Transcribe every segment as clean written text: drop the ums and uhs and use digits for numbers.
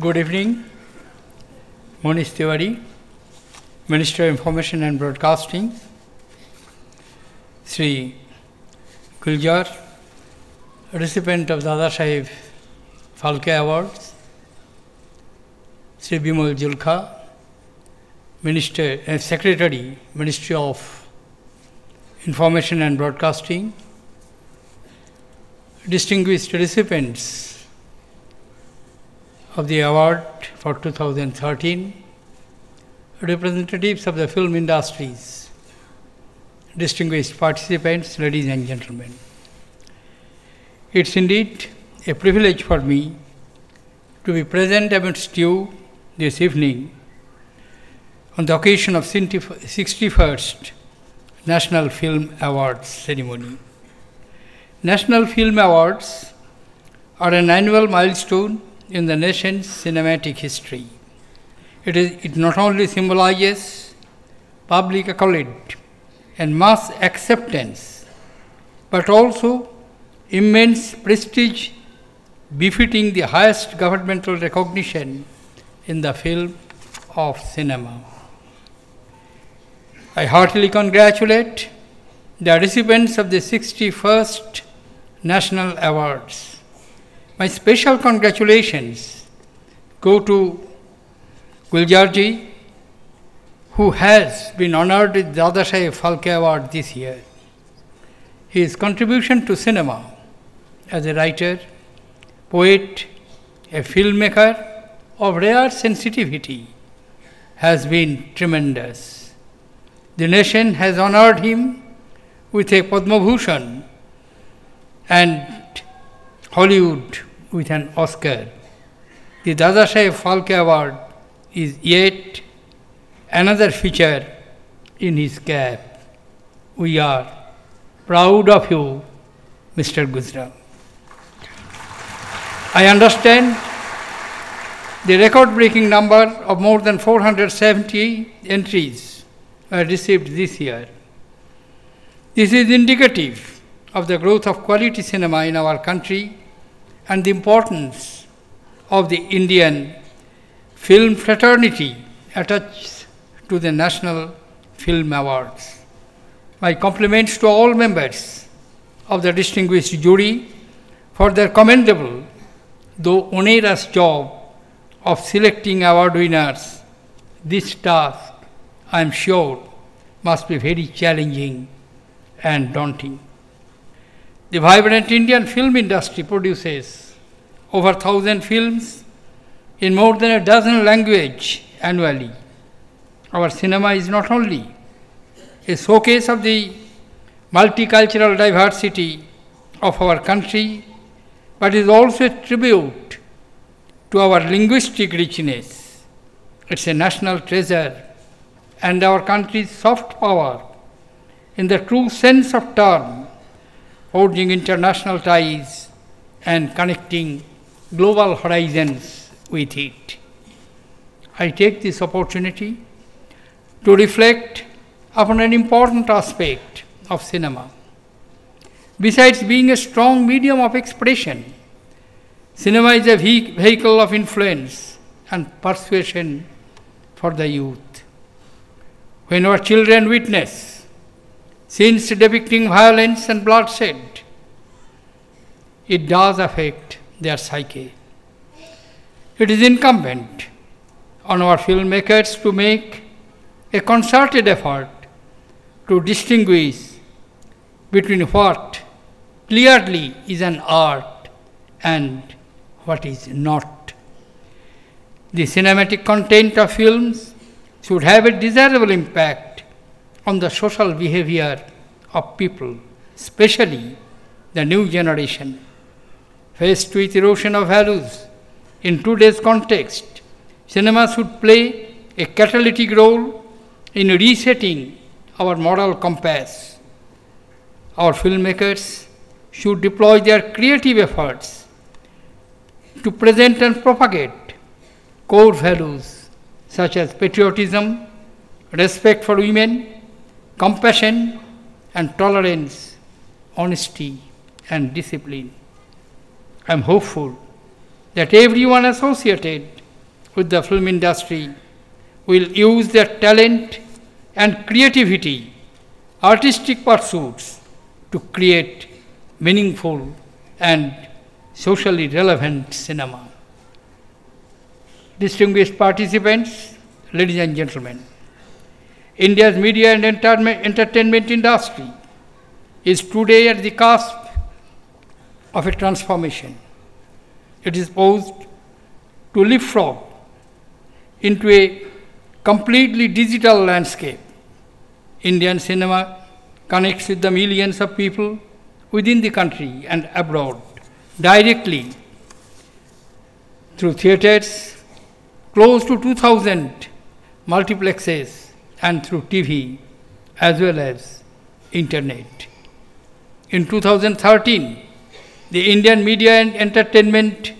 Good evening. Monish Tiwari, Minister of Information and Broadcasting. Shri Guljar, recipient of Dada Saheb Phalke Awards. Shri Bimal Julka, Minister and Secretary, Ministry of Information and Broadcasting. Distinguished recipients of the award for 2013, representatives of the film industries, distinguished participants, ladies and gentlemen. It's indeed a privilege for me to be present amidst you this evening on the occasion of 61st National Film Awards ceremony. National Film Awards are an annual milestone in the nation's cinematic history. It not only symbolizes public accolade and mass acceptance, but also immense prestige befitting the highest governmental recognition in the field of cinema. I heartily congratulate the recipients of the 61st National Awards. My special congratulations go to Guljarji, who has been honored with Dada Saheb Phalke Award this year. His contribution to cinema as a writer, poet, a filmmaker of rare sensitivity has been tremendous. The nation has honored him with a Padma Bhushan and Hollywood with an Oscar. The Dada Saheb Phalke Award is yet another feature in his cap. We are proud of you, Mr. Gujral. I understand the record-breaking number of more than 470 entries were received this year. This is indicative of the growth of quality cinema in our country and the importance of the Indian film fraternity attached to the National Film Awards. My compliments to all members of the distinguished jury for their commendable, though onerous job of selecting award winners. This task, I am sure, must be very challenging and daunting. The vibrant Indian film industry produces over 1,000 films in more than a dozen languages annually. Our cinema is not only a showcase of the multicultural diversity of our country, but is also a tribute to our linguistic richness. It's a national treasure and our country's soft power in the true sense of term, forging international ties and connecting global horizons with it. I take this opportunity to reflect upon an important aspect of cinema. Besides being a strong medium of expression, cinema is a vehicle of influence and persuasion for the youth. When our children witness scenes depicting violence and bloodshed, it does affect their psyche. It is incumbent on our filmmakers to make a concerted effort to distinguish between what clearly is an art and what is not. The cinematic content of films should have a desirable impact on the social behavior of people, especially the new generation. Faced with erosion of values in today's context, cinema should play a catalytic role in resetting our moral compass. Our filmmakers should deploy their creative efforts to present and propagate core values such as patriotism, respect for women, compassion and tolerance, honesty and discipline. I am hopeful that everyone associated with the film industry will use their talent and creativity, artistic pursuits to create meaningful and socially relevant cinema. Distinguished participants, ladies and gentlemen, India's media and entertainment industry is today at the cusp of a transformation. It is poised to leapfrog into a completely digital landscape. Indian cinema connects with the millions of people within the country and abroad directly through theatres, close to 2,000 multiplexes, and through TV as well as internet. In 2013, the Indian media and entertainment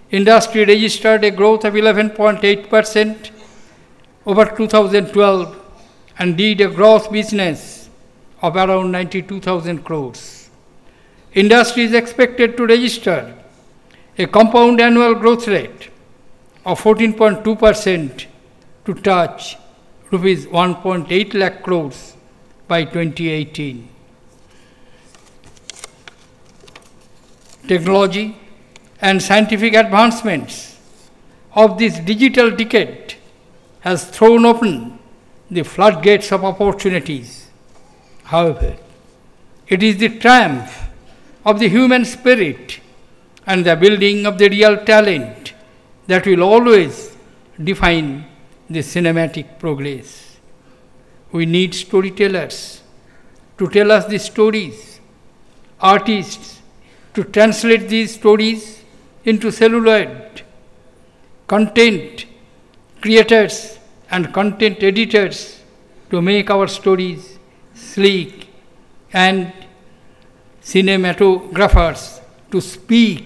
industry registered a growth of 11.8% over 2012 and did a gross business of around 92,000 crores. Industry is expected to register a compound annual growth rate of 14.2% to touch rupees 1.8 lakh crores by 2018. Technology and scientific advancements of this digital decade has thrown open the floodgates of opportunities. However, it is the triumph of the human spirit and the building of the real talent that will always define the cinematic progress. We need storytellers to tell us the stories, artists to translate these stories into celluloid, content creators and content editors to make our stories sleek, and cinematographers to speak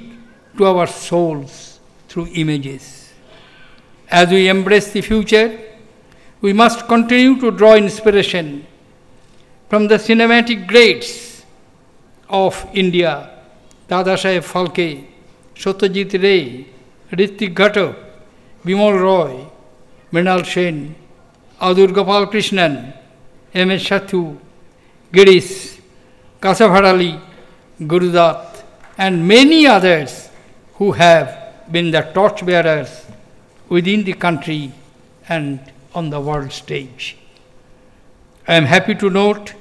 to our souls through images. As we embrace the future, we must continue to draw inspiration from the cinematic greats of India, Dadasaheb Phalke, Satyajit Ray, Ritik Ghatak, Bimal Roy, Mrinal Sen, Adur Gopal Krishnan, M.S. Sathu, Girish, Kasafar Ali, Gurudat, and many others who have been the torchbearers within the country and on the world stage. I am happy to note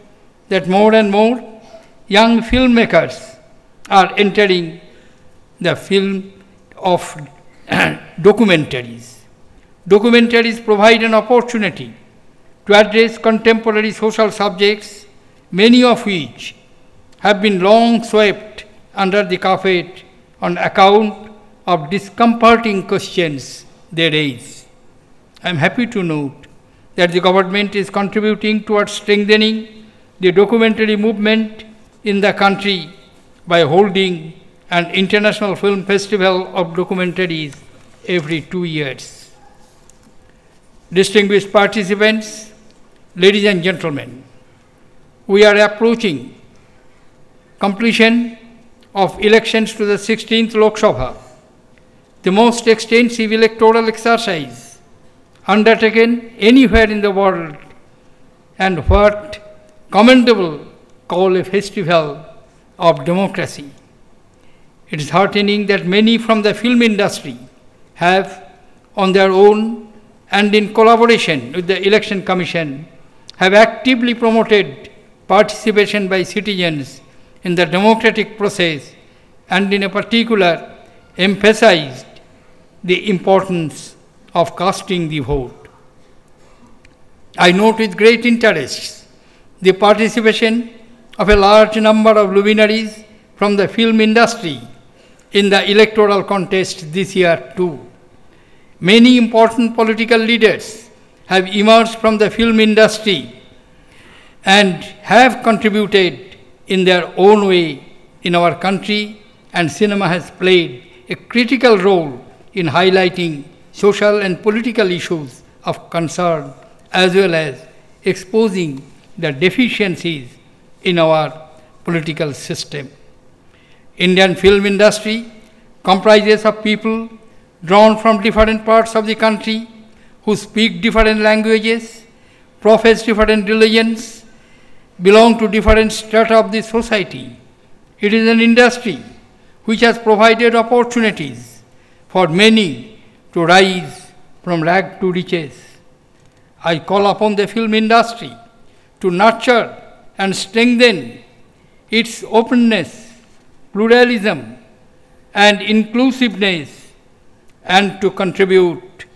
that more and more young filmmakers are entering the film of documentaries. Documentaries provide an opportunity to address contemporary social subjects, many of which have been long swept under the carpet on account of discomforting questions they raise. I am happy to note that the government is contributing towards strengthening the documentary movement in the country by holding an international film festival of documentaries every 2 years. Distinguished participants, ladies and gentlemen, we are approaching completion of elections to the 16th Lok Sabha, the most extensive electoral exercise undertaken anywhere in the world, and what commendable call a festival of democracy. It is heartening that many from the film industry have, on their own and in collaboration with the Election Commission, have actively promoted participation by citizens in the democratic process and in a particular emphasized the importance of casting the vote. I note with great interest the participation of a large number of luminaries from the film industry in the electoral contest this year too. Many important political leaders have emerged from the film industry and have contributed in their own way in our country, and cinema has played a critical role in highlighting social and political issues of concern as well as exposing the deficiencies in our political system. Indian film industry comprises of people drawn from different parts of the country, who speak different languages, profess different religions, belong to different strata of the society. It is an industry which has provided opportunities for many to rise from rag to riches. I call upon the film industry to nurture and strengthen its openness, pluralism, and inclusiveness, and to contribute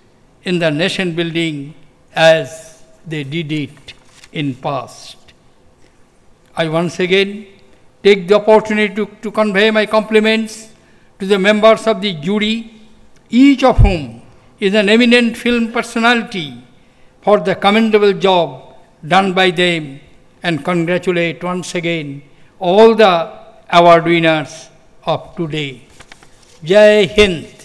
in the nation building as they did it in past. I once again take the opportunity to convey my compliments to the members of the jury, each of whom is an eminent film personality, for the commendable job done by them, and congratulate once again all the award winners of today. Jai Hind.